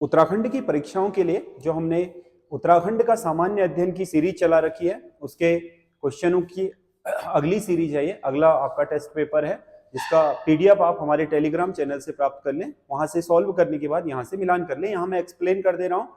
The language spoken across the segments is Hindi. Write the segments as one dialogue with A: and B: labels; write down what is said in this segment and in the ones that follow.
A: उत्तराखंड की परीक्षाओं के लिए जो हमने उत्तराखंड का सामान्य अध्ययन की सीरीज चला रखी है, उसके क्वेश्चनों की अगली सीरीज है ये। अगला आपका टेस्ट पेपर है जिसका पीडीएफ आप हमारे टेलीग्राम चैनल से प्राप्त कर लें। वहां से सॉल्व करने के बाद यहाँ से मिलान कर लें। यहाँ मैं एक्सप्लेन कर दे रहा हूँ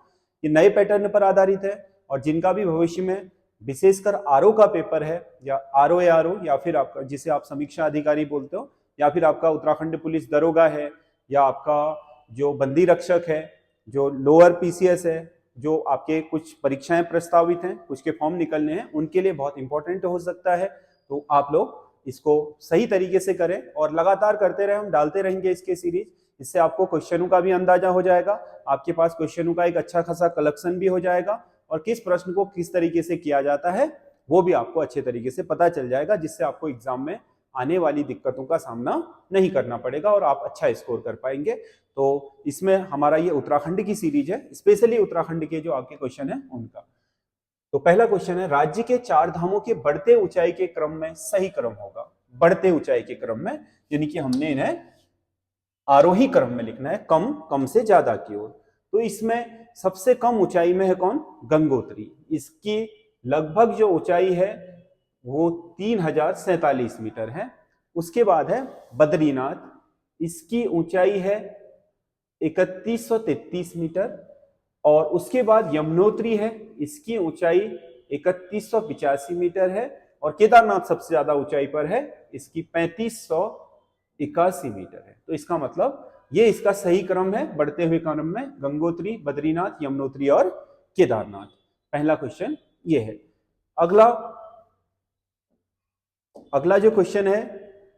A: कि नए पैटर्न पर आधारित है और जिनका भी भविष्य में विशेषकर आरओ का पेपर है या आरओ या फिर आपका जिसे आप समीक्षा अधिकारी बोलते हो, या फिर आपका उत्तराखंड पुलिस दरोगा है, या आपका जो बंदी रक्षक है, जो लोअर पीसीएस है, जो आपके कुछ परीक्षाएं प्रस्तावित हैं, कुछ के फॉर्म निकलने हैं, उनके लिए बहुत इंपॉर्टेंट हो सकता है। तो आप लोग इसको सही तरीके से करें और लगातार करते रहे। हम डालते रहेंगे इसके सीरीज। इससे आपको क्वेश्चनों का भी अंदाजा हो जाएगा, आपके पास क्वेश्चनों का एक अच्छा खासा कलेक्शन भी हो जाएगा और किस प्रश्न को किस तरीके से किया जाता है वो भी आपको अच्छे तरीके से पता चल जाएगा, जिससे आपको एग्जाम में आने वाली दिक्कतों का सामना नहीं करना पड़ेगा और आप अच्छा स्कोर कर पाएंगे। तो इसमें हमारा ये उत्तराखंड की सीरीज है, स्पेशली उत्तराखंड के जो आपके क्वेश्चन है उनका। तो पहला क्वेश्चन है, राज्य के 4 धामों के बढ़ते ऊंचाई के क्रम में सही क्रम होगा। बढ़ते ऊंचाई के क्रम में यानी कि हमने इन्हें आरोही क्रम में लिखना है, कम कम से ज्यादा की ओर। तो इसमें सबसे कम ऊंचाई में है कौन? गंगोत्री। इसकी लगभग जो ऊंचाई है वो 3047 मीटर है। उसके बाद है बद्रीनाथ, इसकी ऊंचाई है 3133 मीटर। और उसके बाद यमुनोत्री है, इसकी ऊंचाई 3185 मीटर है। और केदारनाथ सबसे ज्यादा ऊंचाई पर है, इसकी 3581 मीटर है। तो इसका मतलब ये इसका सही क्रम है बढ़ते हुए क्रम में, गंगोत्री, बद्रीनाथ, यमुनोत्री और केदारनाथ। पहला क्वेश्चन ये है। अगला जो क्वेश्चन है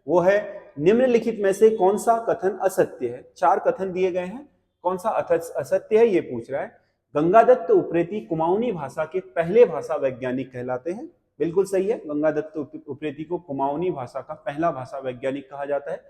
A: वो है, निम्नलिखित में से कौन सा कथन असत्य है? 4 कथन दिए गए हैं, कौन सा असत्य है ये पूछ रहा है। गंगादत्त उप्रेती कुमाऊनी भाषा के पहले भाषा वैज्ञानिक कहलाते हैं। बिल्कुल सही है, गंगादत्त उप्रेती को कुमाऊनी भाषा का पहला भाषा वैज्ञानिक कहा जाता है।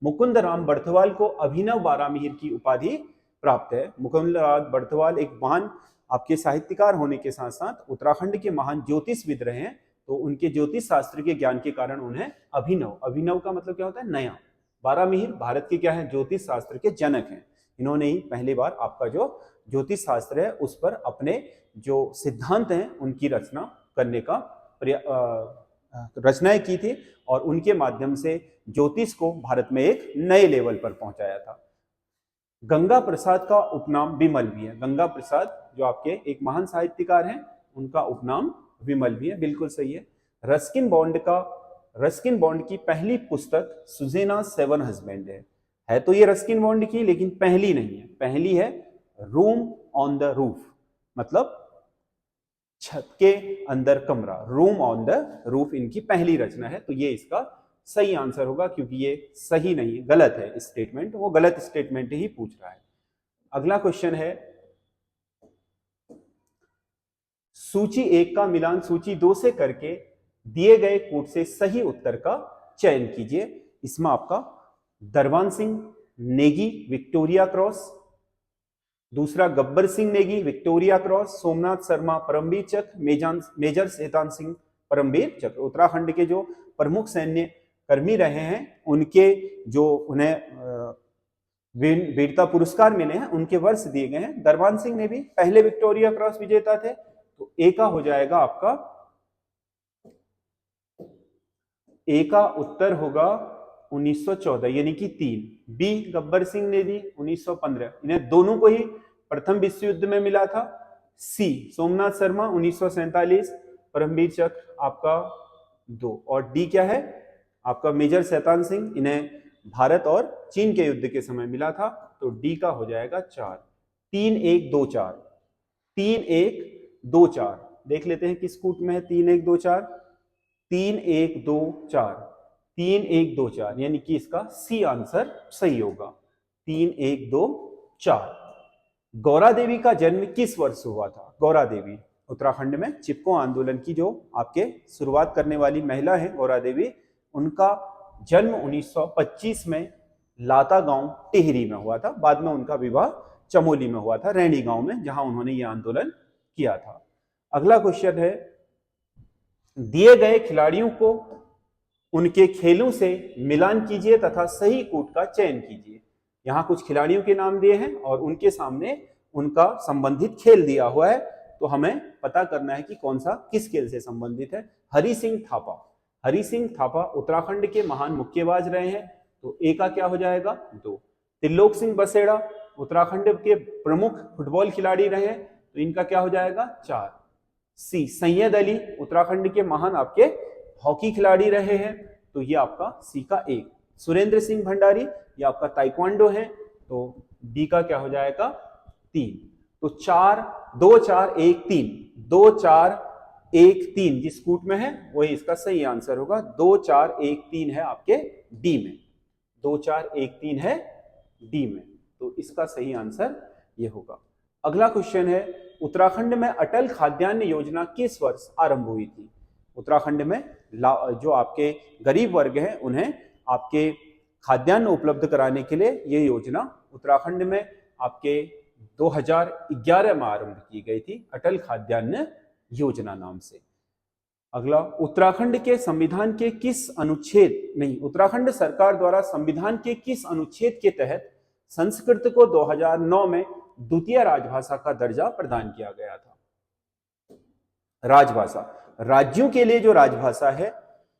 A: मुकुंद राम बर्थवाल को अभिनव बारामीर की उपाधि प्राप्त है। मुकुंद राम बर्थवाल एक महान आपके साहित्यकार होने के साथ साथ उत्तराखंड के महान ज्योतिषविद रहे हैं। तो उनके ज्योतिष शास्त्र के ज्ञान के कारण उन्हें अभिनव, अभिनव का मतलब क्या होता है? नया। बारामीर भारत के क्या है? ज्योतिष शास्त्र के जनक हैं। इन्होंने ही पहली बार आपका जो ज्योतिष शास्त्र है उस पर अपने जो सिद्धांत हैं उनकी रचना करने का रचनाएं की थी और उनके माध्यम से ज्योतिष को भारत में एक नए लेवल पर पहुंचाया था। गंगा प्रसाद का उपनाम विमल भी है। गंगा प्रसाद जो आपके एक महान साहित्यकार हैं, उनका उपनाम विमल भी है। बिल्कुल सही है। रस्किन बॉन्ड की पहली पुस्तक सुजेना 7 हस्बैंड है तो ये रस्किन बॉन्ड की, लेकिन पहली नहीं है। पहली है रूम ऑन द रूफ, मतलब छत के अंदर कमरा। रूम ऑन द रूफ इनकी पहली रचना है। तो ये इसका सही आंसर होगा, क्योंकि ये सही नहीं है, गलत है स्टेटमेंट। वो गलत स्टेटमेंट ही पूछ रहा है। अगला क्वेश्चन है, सूची 1 का मिलान सूची 2 से करके दिए गए कूट से सही उत्तर का चयन कीजिए। इसमें आपका दरबान सिंह नेगी विक्टोरिया क्रॉस, दूसरा गब्बर सिंह नेगी विक्टोरिया क्रॉस, सोमनाथ शर्मा परमवीर चक्र, मेजर शैतान सिंह परमवीर चक्र। उत्तराखंड के जो प्रमुख सैन्य कर्मी रहे हैं उनके जो उन्हें वीरता पुरस्कार मिले हैं उनके वर्ष दिए गए हैं। दरबान सिंह ने भी पहले विक्टोरिया क्रॉस विजेता थे। तो ए का हो जाएगा आपका, ए का उत्तर होगा 1914 यानी कि 3। बी गब्बर सिंह ने दी 1915, इन्हें दोनों को ही प्रथम विश्व युद्ध में मिला था। सी सोमनाथ शर्मा 1947, परमवीर चक्र आपका 2। और डी क्या है आपका? मेजर शैतान सिंह, इन्हें भारत और चीन के युद्ध के समय मिला था। तो डी का हो जाएगा 4। 3 1 2 4, 3 1 2 4। देख लेते हैं किस कूट में है 3 1 2 4। 3 1 2 4, 3 1 2 4, यानी कि इसका सी आंसर सही होगा। 3 1 2 4। गौरा देवी का जन्म किस वर्ष हुआ था? गौरा देवी उत्तराखंड में चिपको आंदोलन की जो आपके शुरुआत करने वाली महिला है गौरा देवी, उनका जन्म 1925 में लाता गांव टिहरी में हुआ था। बाद में उनका विवाह चमोली में हुआ था, रैणी गांव में, जहां उन्होंने यह आंदोलन किया था। अगला क्वेश्चन है, दिए गए खिलाड़ियों को उनके खेलों से मिलान कीजिए तथा सही कूट का चयन कीजिए। यहां कुछ खिलाड़ियों के नाम दिए हैं और उनके सामने उनका संबंधित खेल दिया हुआ है, तो हमें पता करना है कि कौन सा किस खेल से संबंधित है। हरि सिंह थापा, हरि सिंह थापा उत्तराखंड के महान मुक्केबाज रहे हैं, तो ए का क्या हो जाएगा 2। त्रिलोक सिंह बसेड़ा उत्तराखंड के प्रमुख फुटबॉल खिलाड़ी रहे हैं, तो इनका क्या हो जाएगा 4। सी सैयद अली उत्तराखंड के महान आपके हॉकी खिलाड़ी रहे हैं, तो ये आपका सी का 1। सुरेंद्र सिंह भंडारी ये आपका ताइक्वांडो है, तो डी का क्या हो जाएगा 3। तो 4 2 4 1 3, 2 4 1 3 जिस कूट में है वही इसका सही आंसर होगा। 2 4 1 3 है आपके डी में, 2 4 1 3 है डी में, तो इसका सही आंसर ये होगा। अगला क्वेश्चन है, उत्तराखंड में अटल खाद्यान्न योजना किस वर्ष आरंभ हुई थी? उत्तराखंड में जो आपके गरीब वर्ग हैं उन्हें आपके खाद्यान्न उपलब्ध कराने के लिए ये योजना उत्तराखंड में आपके 2011 में आरंभ की गई थी, अटल खाद्यान्न योजना नाम से। अगला, उत्तराखंड के संविधान के किस अनुच्छेद नहीं उत्तराखंड सरकार द्वारा संविधान के किस अनुच्छेद के तहत संस्कृत को 2009 में द्वितीय राजभाषा का दर्जा प्रदान किया गया था? राजभाषा, राज्यों के लिए जो राजभाषा है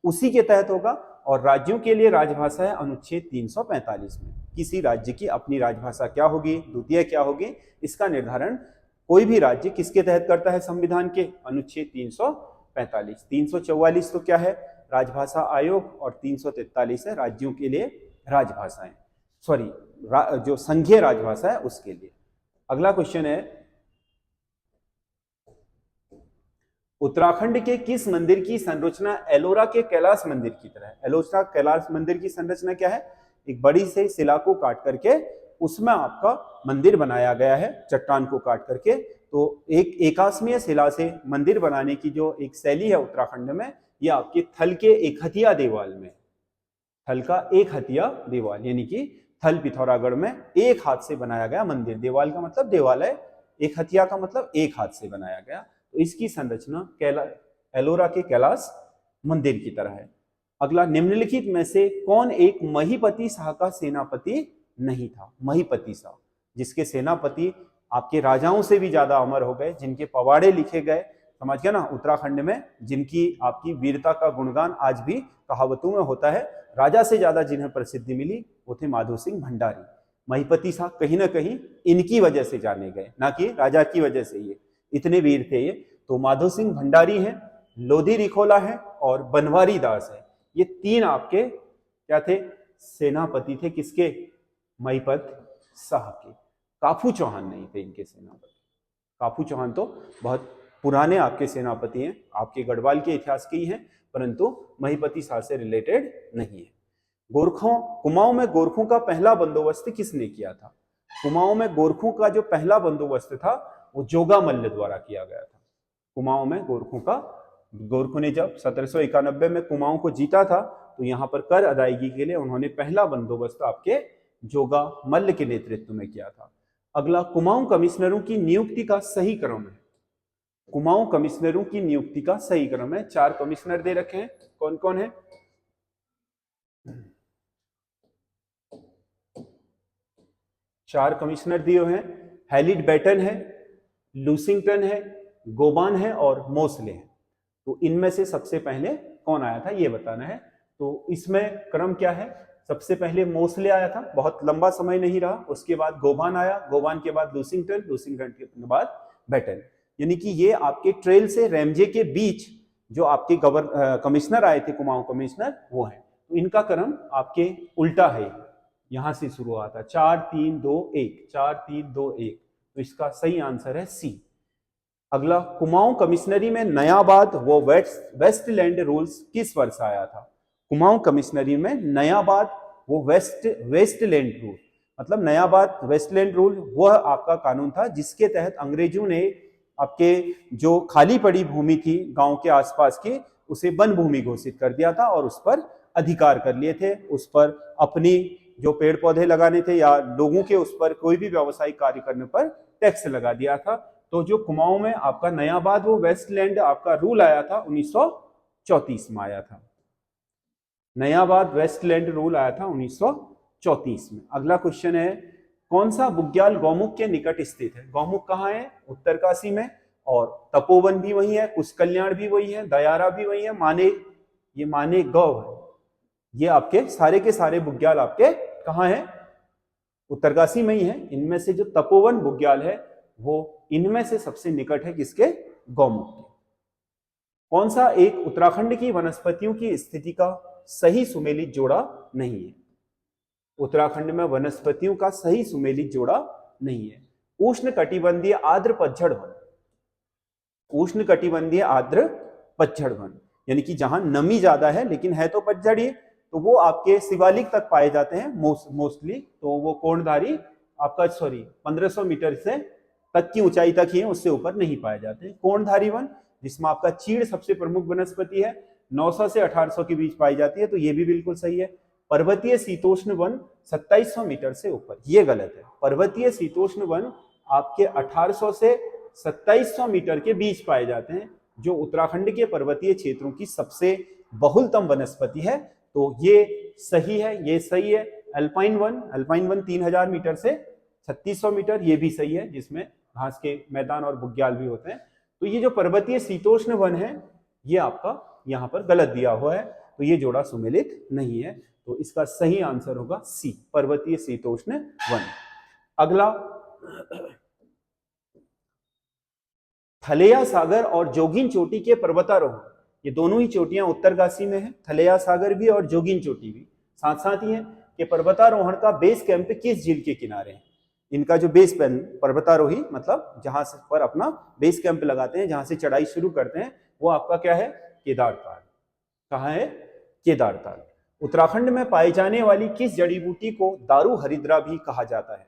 A: उसी के तहत होगा, और राज्यों के लिए राजभाषा है अनुच्छेद 345 में। किसी राज्य की अपनी राजभाषा क्या होगी, द्वितीय क्या होगी, इसका निर्धारण कोई भी राज्य किसके तहत करता है संविधान के? अनुच्छेद 345। 344 तो क्या है, राजभाषा आयोग, और 343 है राज्यों के लिए राजभाषाएं, सॉरी जो संघीय राजभाषा है उसके लिए। अगला क्वेश्चन है, उत्तराखंड के किस मंदिर की संरचना एलोरा के कैलाश मंदिर की तरह है? एलोरा कैलाश मंदिर की संरचना क्या है? एक बड़ी से शिला को काट करके उसमें आपका मंदिर बनाया गया है, चट्टान को काट करके। तो एक एकास्मीय शिला से मंदिर बनाने की जो एक शैली है उत्तराखंड में, ये आपके थल के एक हथिया देवाल में, थल का एक हथिया देवाल यानी कि थल पिथौरागढ़ में एक हाथ से बनाया गया मंदिर। देवाल का मतलब देवालय, एक हथिया का मतलब एक हाथ से बनाया गया, तो इसकी संरचना एलोरा के कैलाश मंदिर की तरह है। अगला, निम्नलिखित में से कौन एक महीपति शाह का सेनापति नहीं था? महीपति शाह, जिसके सेनापति आपके राजाओं से भी ज्यादा अमर हो गए, जिनके पवाड़े लिखे गए, समझ गया ना, उत्तराखंड में जिनकी आपकी वीरता का गुणगान आज भी कहावतों में होता है। राजा से ज्यादा जिन्हें प्रसिद्धि मिली वो थे माधो सिंह भंडारी। महीपति शाह कहीं ना कहीं इनकी वजह से जाने गए, ना कि राजा की वजह से, ये इतने वीर थे ये। तो माधो सिंह भंडारी हैं, लोधी रिखोला है और बनवारी दास है, ये 3 आपके क्या थे? सेनापति थे। किसके? महीपत शाह के। काफू चौहान नहीं थे इनके सेनापति। काफू चौहान तो बहुत पुराने आपके सेनापति हैं, आपके गढ़वाल के इतिहास के ही हैं, परंतु महीपति शाह से रिलेटेड नहीं है। गोरखों, कुमाऊं में गोरखों का पहला बंदोबस्त किसने किया था? कुमाऊं में गोरखों का जो पहला बंदोबस्त था वो जोगा मल्ल द्वारा किया गया था। कुमाऊं में गोरखों ने जब 1791 में कुमाऊं को जीता था, तो यहाँ पर कर अदायगी के लिए उन्होंने पहला बंदोबस्त आपके जोगा मल्ल के नेतृत्व में किया था। अगला, कुमाऊं कमिश्नरों की नियुक्ति का सही क्रम है। कुमाऊं कमिश्नरों की नियुक्ति का सही क्रम है। 4 कमिश्नर दे रखे हैं, कौन कौन है? चार कमिश्नर दिए हुए हैं, हैलिड बैटन है, लूसिंगटन है, गोबान है और मोसले है। तो इनमें से सबसे पहले कौन आया था ये बताना है। तो इसमें क्रम क्या है? सबसे पहले मोसले आया था, बहुत लंबा समय नहीं रहा, उसके बाद गोबान आया, गोबान के बाद लूसिंगटन, लूसिंगटन के बाद बैटन। यानी कि ये आपके ट्रेल से रैमजे के बीच जो आपके कमिश्नर आए थे, कुमाऊं कमिश्नर, वो है। तो इनका क्रम आपके उल्टा है, यहां से शुरू हुआ था 4 3 2 1, 4 3 2 1, तो इसका सही आंसर है सी। अगला, कुमाऊं कमिश्नरी में नयाबाद वो वेस्टलैंड रूल्स किस वर्ष आया था? कुमाऊं कमिश्नरी में नयाबाद वो वेस्टलैंड रूल, मतलब नयाबाद वेस्टलैंड रूल वह आपका कानून था जिसके तहत अंग्रेजों ने आपके जो खाली पड़ी भूमि थी गांव के आसपास की, उसे वन भूमि घोषित कर दिया था और उस पर अधिकार कर लिए थे। उस पर अपनी जो पेड़ पौधे लगाने थे या लोगों के उस पर कोई भी व्यावसायिक कार्य करने पर टैक्स लगा दिया था। तो जो कुमाऊं में आपका नयाबाद वो वेस्टलैंड आपका रूल आया था 1934 में आया था। नयाबाद वेस्टलैंड रूल आया था 1934 में। अगला क्वेश्चन है, कौन सा बुग्याल गौमुख के निकट स्थित है? गौमुख कहाँ है? उत्तरकाशी में। और तपोवन भी वही है, कुशकल्याण भी वही है, दयारा भी वही है, माने, ये माने गौ है, ये आपके सारे के सारे बुग्याल आपके कहाँ है? उत्तरकाशी में ही है। इनमें से जो तपोवन बुग्याल है वो इनमें से सबसे निकट है किसके? गौमुख के। कौन सा एक उत्तराखंड की वनस्पतियों की स्थिति का सही सुमेलित जोड़ा नहीं है? उत्तराखंड में वनस्पतियों का सही सुमेलित जोड़ा नहीं है। उष्ण कटिबंधीय आर्द्र पतझड़ वन, उष्ण कटिबंधीय आर्द्र पतझड़ वन, यानी कि जहां नमी ज्यादा है लेकिन है तो पतझड़ ही, तो वो आपके शिवालिक तक पाए जाते हैं मोस्टली। तो वो कोणधारी आपका 1500 मीटर से तक की ऊंचाई तक ही है, उससे ऊपर नहीं पाए जाते। कोणधारी वन जिसमें आपका चीड़ सबसे प्रमुख वनस्पति है, 900 से 1800 के बीच पाई जाती है, तो ये भी बिल्कुल सही है। पर्वतीय शीतोष्ण वन 2700 मीटर से ऊपर, ये गलत है। पर्वतीय शीतोष्ण वन आपके 1800 से 2700 मीटर के बीच पाए जाते हैं, जो उत्तराखंड के पर्वतीय क्षेत्रों की सबसे बहुलतम वनस्पति है। तो ये सही है, ये सही है। अल्पाइन वन 3000 मीटर से 3600 मीटर, ये भी सही है, जिसमें घास के मैदान और बुग्याल भी होते हैं। तो ये जो पर्वतीय शीतोष्ण वन है ये आपका यहाँ पर गलत दिया हुआ है, तो ये जोड़ा सुमेलित नहीं है। तो इसका सही आंसर होगा सी, पर्वतीय शीतोष्ण वन। अगला, थलेया सागर और जोगिन चोटी के पर्वतारोहण, ये दोनों ही चोटियां उत्तरकाशी में है, थलेया सागर भी और जोगिन चोटी भी। साथ साथ ही है कि पर्वतारोहण का बेस कैंप किस झील के किनारे है? इनका जो बेस पर्वतारोही मतलब जहां से पर अपना बेस कैंप लगाते हैं, जहां से चढ़ाई शुरू करते हैं, वो आपका क्या है? केदारताल। कहाँ है? केदारताल। उत्तराखंड में पाई जाने वाली किस जड़ी बूटी को दारू हरिद्रा भी कहा जाता है?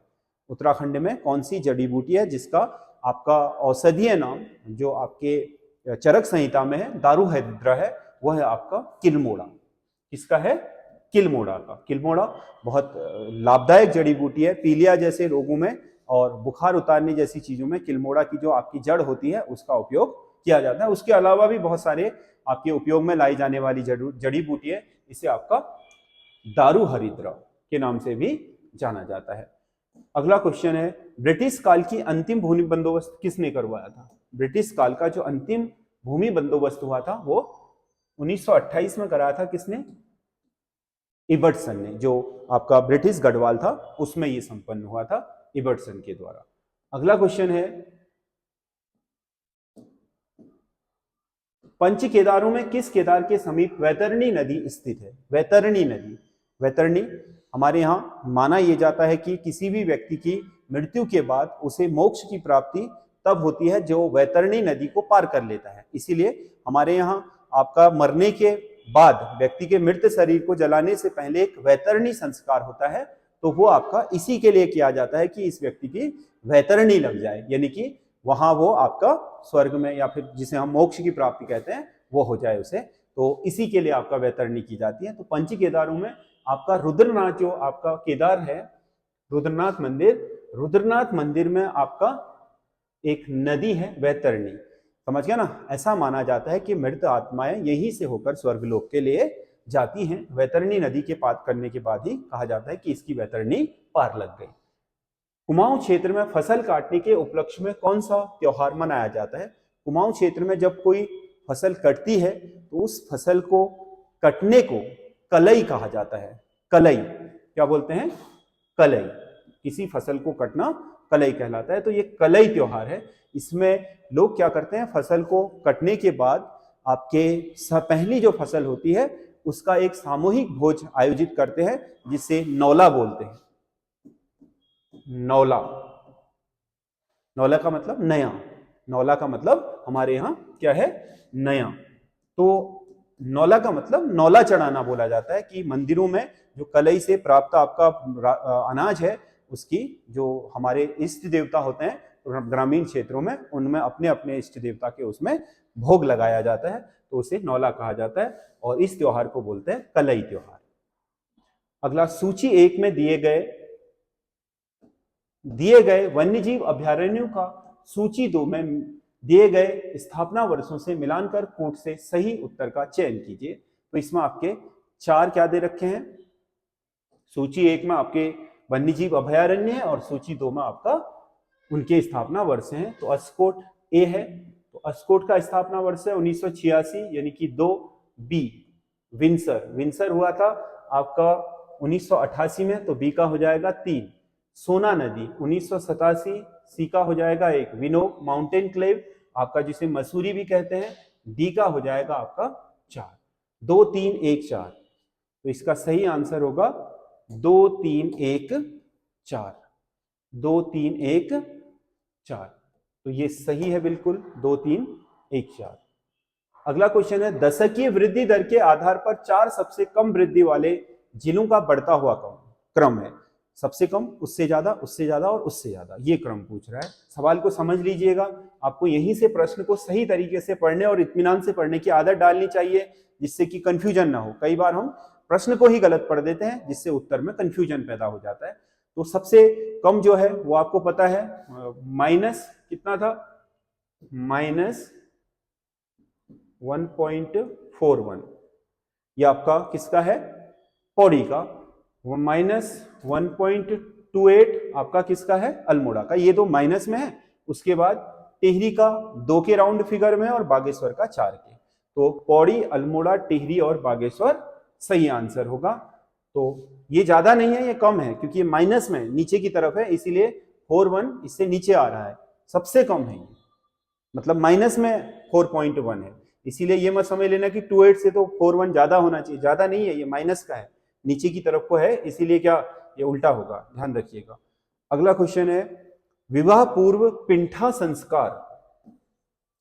A: उत्तराखंड में कौन सी जड़ी बूटी है जिसका आपका औषधीय नाम जो आपके चरक संहिता में है दारू हरिद्रा है, वह है आपका किलमोड़ा। किसका है? किलमोड़ा का। किलमोड़ा बहुत लाभदायक जड़ी बूटी है, पीलिया जैसे रोगों में और बुखार उतारने जैसी चीजों में किलमोड़ा की जो आपकी जड़ होती है उसका उपयोग किया जाता है। उसके अलावा भी बहुत सारे आपके उपयोग में लाई जाने वाली जड़ी बूटी है, इसे आपका दारू हरिद्रा के नाम से भी जाना जाता है। अगला क्वेश्चन है, ब्रिटिश काल की अंतिम भूमि बंदोबस्त किसने करवाया था? ब्रिटिश काल का जो अंतिम भूमि बंदोबस्त हुआ था वो 1928 में कराया था। किसने? इबर्टसन ने। जो आपका ब्रिटिश गढ़वाल था उसमें ये संपन्न हुआ था इबर्टसन के द्वारा। अगला क्वेश्चन है, पंच केदारों में किस केदार के समीप वैतरणी नदी स्थित है? वैतरणी नदी, वैतरणी हमारे यहाँ माना यह जाता है कि किसी भी व्यक्ति की मृत्यु के बाद उसे मोक्ष की प्राप्ति तब होती है जो वैतरणी नदी को पार कर लेता है। इसीलिए हमारे यहाँ आपका मरने के बाद व्यक्ति के मृत शरीर को जलाने से पहले एक वैतरणी संस्कार होता है, तो वो आपका इसी के लिए किया जाता है कि इस व्यक्ति की वैतरणी लग जाए, यानी कि वहां वो आपका स्वर्ग में या फिर जिसे हम मोक्ष की प्राप्ति कहते हैं वो हो जाए उसे, तो इसी के लिए आपका वैतरणी की जाती है। तो पंच केदारों में आपका रुद्रनाथ जो आपका केदार है, रुद्रनाथ मंदिर, रुद्रनाथ मंदिर में आपका एक नदी है वैतरणी, समझ गया ना? ऐसा माना जाता है कि मृत आत्माएं यहीं से होकर स्वर्गलोक के लिए जाती हैं। वैतरणी नदी के पार करने के बाद ही कहा जाता है कि इसकी वैतरणी पार लग गई। कुमाऊं क्षेत्र में फसल काटने के उपलक्ष्य में कौन सा त्योहार मनाया जाता है? कुमाऊं क्षेत्र में जब कोई फसल कटती है तो उस फसल को कटने को कलई कहा जाता है। कलई, क्या बोलते हैं? कलई। किसी फसल को कटना कलई कहलाता है। तो ये कलई त्योहार है। इसमें लोग क्या करते हैं, फसल को कटने के बाद आपके पहली जो फसल होती है उसका एक सामूहिक भोज आयोजित करते हैं जिसे नौला बोलते हैं। नौला, नौला का मतलब नया, नौला का मतलब हमारे यहाँ क्या है? नया। तो नौला का मतलब नौला चढ़ाना बोला जाता है कि मंदिरों में जो कलई से प्राप्त आपका अनाज है उसकी जो हमारे इष्ट देवता होते हैं ग्रामीण क्षेत्रों में, उनमें अपने अपने इष्ट देवता के उसमें भोग लगाया जाता है, तो उसे नौला कहा जाता है और इस त्योहार को बोलते हैं कलई त्योहार। अगला, सूची 1 में दिए गए वन्यजीव अभयारण्यों का सूची 2 में दिए गए स्थापना वर्षों से मिलान कर कूट से सही उत्तर का चयन कीजिए। तो इसमें आपके 4 क्या दे रखे हैं? सूची 1 में आपके वन्यजीव अभयारण्य है और सूची 2 में आपका उनके स्थापना वर्ष हैं। तो अस्कोट ए है, तो अस्कोट का स्थापना वर्ष है 1986 यानी कि 2। बी विंसर हुआ था आपका 1988 में, तो बी का हो जाएगा 3। सोना नदी 1987, सी का हो जाएगा 1। विनोक माउंटेन क्लेव आपका जिसे मसूरी भी कहते हैं, डी का हो जाएगा आपका 4। 2 3 1 4, तो इसका सही आंसर होगा 2 3 1 4। 2 3 1 4, तो ये सही है बिल्कुल 2 3 1 4। अगला क्वेश्चन है, दशकीय वृद्धि दर के आधार पर 4 सबसे कम वृद्धि वाले जिलों का बढ़ता हुआ क्रम है। सबसे कम, उससे ज्यादा, उससे ज्यादा और उससे ज्यादा, ये क्रम पूछ रहा है। सवाल को समझ लीजिएगा, आपको यहीं से प्रश्न को सही तरीके से पढ़ने और इत्मीनान से पढ़ने की आदत डालनी चाहिए, जिससे कि कंफ्यूजन ना हो। कई बार हम प्रश्न को ही गलत पढ़ देते हैं, जिससे उत्तर में कंफ्यूजन पैदा हो जाता है। तो सबसे कम जो है वो आपको पता है, माइनस कितना था, माइनस 1.41, ये आपका किसका है, पौड़ी का। माइनस 1.28 आपका किसका है, अल्मोड़ा का। ये दो माइनस में है। उसके बाद टिहरी का 2 के राउंड फिगर में और बागेश्वर का 4 के। तो पौड़ी, अल्मोड़ा, टिहरी और बागेश्वर सही आंसर होगा। तो ये ज्यादा नहीं है, ये कम है, क्योंकि ये माइनस में नीचे की तरफ है, इसीलिए 41 इससे नीचे आ रहा है। सबसे कम है ये, मतलब माइनस में 4.1 है, इसीलिए ये मत समझ लेना कि 28 से तो 41 ज्यादा होना चाहिए। ज्यादा नहीं है, ये माइनस का है, नीचे की तरफ को है, इसीलिए क्या ये उल्टा होगा, ध्यान रखिएगा। अगला क्वेश्चन है, विवाह पूर्व पिंठा संस्कार,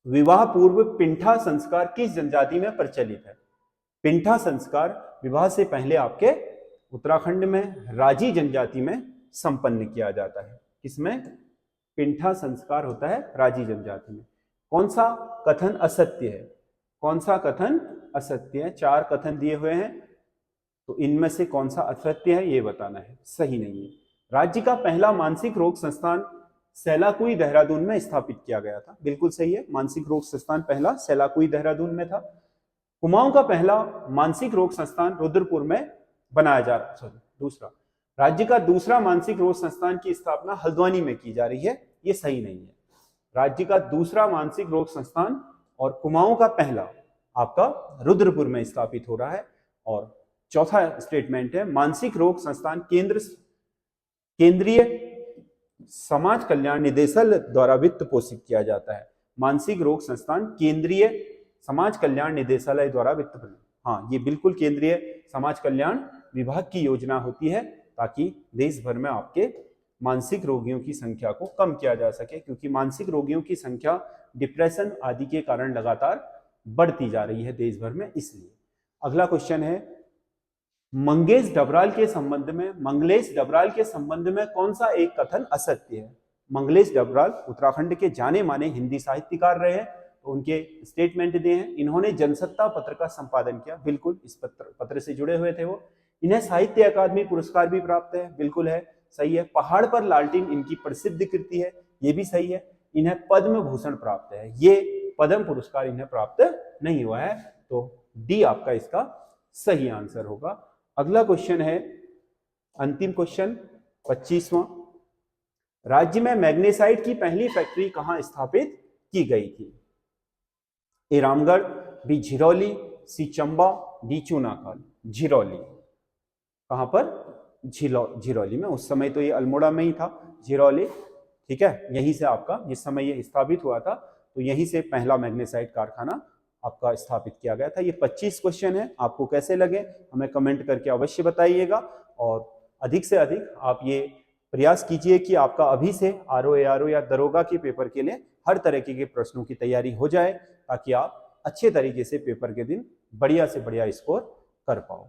A: विवाह पूर्व पिंठा संस्कार किस जनजाति में प्रचलित है। पिंठा संस्कार विवाह से पहले आपके उत्तराखंड में राजी जनजाति में संपन्न किया जाता है। किसमें पिंठा संस्कार होता है, राजी जनजाति में। कौन सा कथन असत्य है, कौन सा कथन असत्य है। 4 कथन दिए हुए हैं, तो इनमें से कौन सा असत्य है ये बताना है, सही नहीं है। राज्य का पहला मानसिक रोग संस्थान सैलाकुई देहरादून में स्थापित किया गया था, बिल्कुल सही है। मानसिक रोग संस्थान पहला सैलाकुई देहरादून में था। कुमाऊं का पहला मानसिक रोग संस्थान रुद्रपुर में बनाया जा रहा, दूसरा राज्य का दूसरा मानसिक रोग संस्थान की स्थापना हल्द्वानी में की जा रही है, ये सही नहीं है। राज्य का दूसरा मानसिक रोग संस्थान और कुमाऊं का पहला आपका रुद्रपुर में स्थापित हो रहा है। और चौथा स्टेटमेंट है, मानसिक रोग संस्थान केंद्रीय समाज कल्याण निदेशालय द्वारा वित्त पोषित किया जाता है। मानसिक रोग संस्थान केंद्रीय समाज कल्याण निदेशालय द्वारा वित्त, हाँ ये बिल्कुल केंद्रीय समाज कल्याण विभाग की योजना होती है, ताकि देश भर में आपके मानसिक रोगियों की संख्या को कम किया जा सके, क्योंकि मानसिक रोगियों की संख्या डिप्रेशन आदि के कारण लगातार बढ़ती जा रही है देश भर में, इसलिए। अगला क्वेश्चन है, मंगलेश डबराल के संबंध में कौन सा एक कथन असत्य है। मंगलेश डबराल उत्तराखंड के जाने माने हिंदी साहित्यकार रहे हैं, तो उनके स्टेटमेंट दिए हैं। इन्होंने जनसत्ता पत्र का संपादन किया, बिल्कुल इस पत्र से जुड़े हुए थे वो। इन्हें साहित्य अकादमी पुरस्कार भी प्राप्त है, बिल्कुल है, सही है। पहाड़ पर लालटेन इनकी प्रसिद्ध कृति है, ये भी सही है। इन्हें पद्म भूषण प्राप्त है, ये पद्म पुरस्कार इन्हें प्राप्त नहीं हुआ है, तो डी आपका इसका सही आंसर होगा। अगला क्वेश्चन है, अंतिम क्वेश्चन 25वां, राज्य में मैग्नेसाइट की पहली फैक्ट्री कहां स्थापित की गई थी। ए रामगढ़, बी झिरौली, सी चंबा, डी चूनाखाल। झिरौली, कहां पर, झिरौली में। उस समय तो ये अल्मोड़ा में ही था, झिरौली, ठीक है। यहीं से आपका जिस समय ये स्थापित हुआ था, तो यहीं से पहला मैग्नेसाइट कारखाना आपका स्थापित किया गया था। ये 25 क्वेश्चन है, आपको कैसे लगे हमें कमेंट करके अवश्य बताइएगा। और अधिक से अधिक आप ये प्रयास कीजिए कि आपका अभी से आरओ एआरओ या दरोगा के पेपर के लिए हर तरह के प्रश्नों की तैयारी हो जाए, ताकि आप अच्छे तरीके से पेपर के दिन बढ़िया से बढ़िया स्कोर कर पाओ।